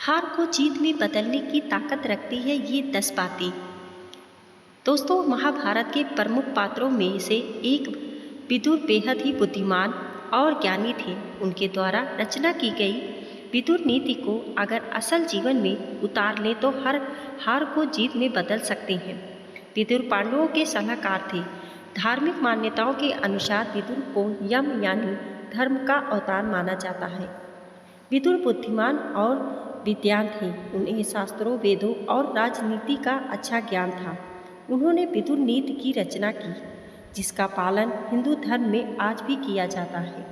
हार को जीत में बदलने की ताकत रखती है ये 10 बातें। दोस्तों, महाभारत के प्रमुख पात्रों में से एक विदुर बेहद ही बुद्धिमान और ज्ञानी थे। उनके द्वारा रचना की गई विदुर नीति को अगर असल जीवन में उतार लें तो हर हार को जीत में बदल सकते हैं। विदुर पांडवों के सलाहकार थे। धार्मिक मान्यताओं के अनुसार विदुर को यम यानी धर्म का अवतार माना जाता है। विदुर बुद्धिमान और विद्वान थे। उन्हें शास्त्रों, वेदों और राजनीति का अच्छा ज्ञान था। उन्होंने विदुर नीति की रचना की, जिसका पालन हिंदू धर्म में आज भी किया जाता है।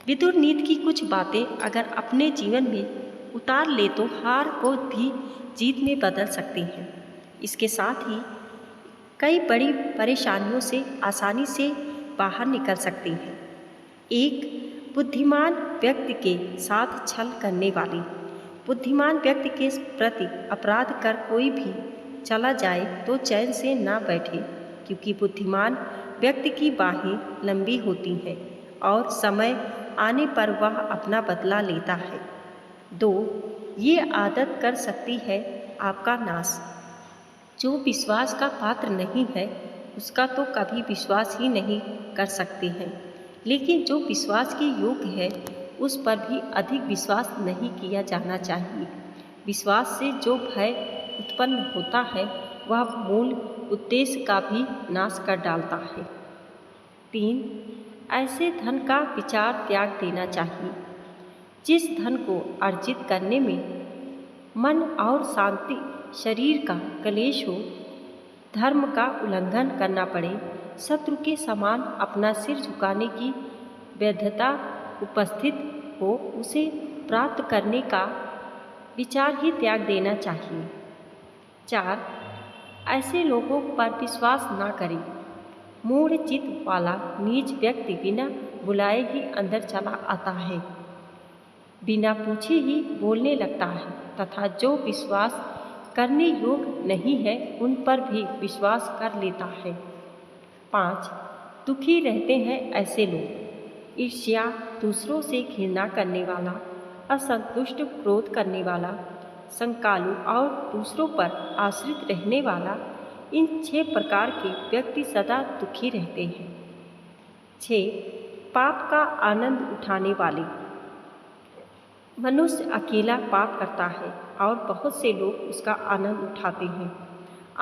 विदुर नीति की कुछ बातें अगर अपने जीवन में उतार ले तो हार को भी जीत में बदल सकते हैं। इसके साथ ही कई बड़ी परेशानियों से आसानी से बाहर निकल सकते हैं। एक, बुद्धिमान व्यक्ति के साथ छल करने वाली। बुद्धिमान व्यक्ति के प्रति अपराध कर कोई भी चला जाए तो चैन से ना बैठे, क्योंकि बुद्धिमान व्यक्ति की बाहें लंबी होती हैं और समय आने पर वह अपना बदला लेता है। 2, ये आदत कर सकती है आपका नाश। जो विश्वास का पात्र नहीं है उसका तो कभी विश्वास ही नहीं कर सकते हैं, लेकिन जो विश्वास के योग्य है उस पर भी अधिक विश्वास नहीं किया जाना चाहिए। विश्वास से जो भय उत्पन्न होता है वह मूल उद्देश्य का भी नाश कर डालता है। 3, ऐसे धन का विचार त्याग देना चाहिए। जिस धन को अर्जित करने में मन और शांति शरीर का क्लेश हो, धर्म का उल्लंघन करना पड़े, शत्रु के समान अपना सिर झुकाने की वैधता उपस्थित हो, उसे प्राप्त करने का विचार ही त्याग देना चाहिए। 4, ऐसे लोगों पर विश्वास ना करें। मूढ़ चित्त वाला नीच व्यक्ति बिना बुलाए ही अंदर चला आता है, बिना पूछे ही बोलने लगता है तथा जो विश्वास करने योग्य नहीं है उन पर भी विश्वास कर लेता है। 5, दुखी रहते हैं ऐसे लोग। ईर्ष्या, दूसरों से घृणा करने वाला, असंतुष्ट क्रोध करने वाला, संकालु और दूसरों पर आश्रित रहने वाला, इन 6 प्रकार के व्यक्ति सदा दुखी रहते हैं। 6, पाप का आनंद उठाने वाले। मनुष्य अकेला पाप करता है और बहुत से लोग उसका आनंद उठाते हैं।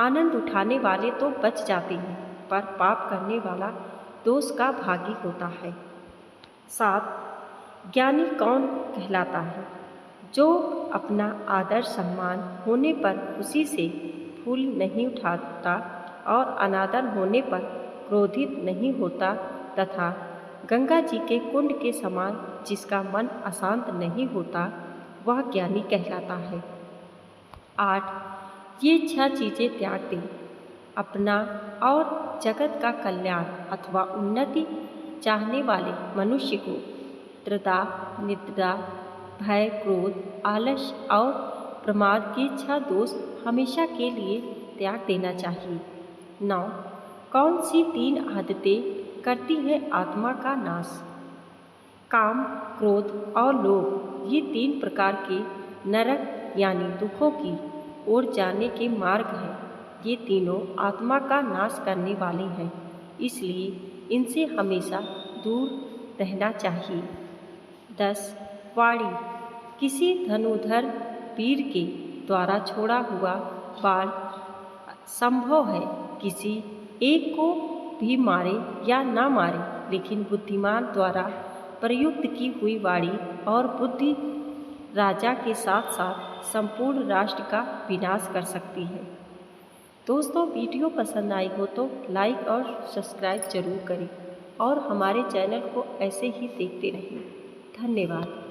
आनंद उठाने वाले तो बच जाते हैं, पर पाप करने वाला दोष का भागी होता है। 7, ज्ञानी कौन कहलाता है? जो अपना आदर सम्मान होने पर खुशी से फूल नहीं उठाता और अनादर होने पर क्रोधित नहीं होता तथा गंगा जी के कुंड के समान जिसका मन अशांत नहीं होता, वह ज्ञानी कहलाता है। 8, ये 6 चीज़ें त्याग दें। अपना और जगत का कल्याण अथवा उन्नति चाहने वाले मनुष्य को त्रिधा, निद्रा, भय, क्रोध, आलस्य और प्रमाद के 6 दोष हमेशा के लिए त्याग देना चाहिए। 9, कौन सी 3 आदतें करती है आत्मा का नाश? काम, क्रोध और लोभ, ये 3 प्रकार के नरक यानी दुखों की ओर जाने के मार्ग हैं। ये तीनों आत्मा का नाश करने वाले हैं, इसलिए इनसे हमेशा दूर रहना चाहिए। 10, वाणी। किसी धनुर्धर वीर के द्वारा छोड़ा हुआ बाण संभव है किसी एक को भी मारे या ना मारे, लेकिन बुद्धिमान द्वारा प्रयुक्त की हुई वाणी और बुद्धि राजा के साथ साथ संपूर्ण राष्ट्र का विनाश कर सकती है। दोस्तों, वीडियो पसंद आई हो तो लाइक और सब्सक्राइब जरूर करें और हमारे चैनल को ऐसे ही देखते रहें। धन्यवाद।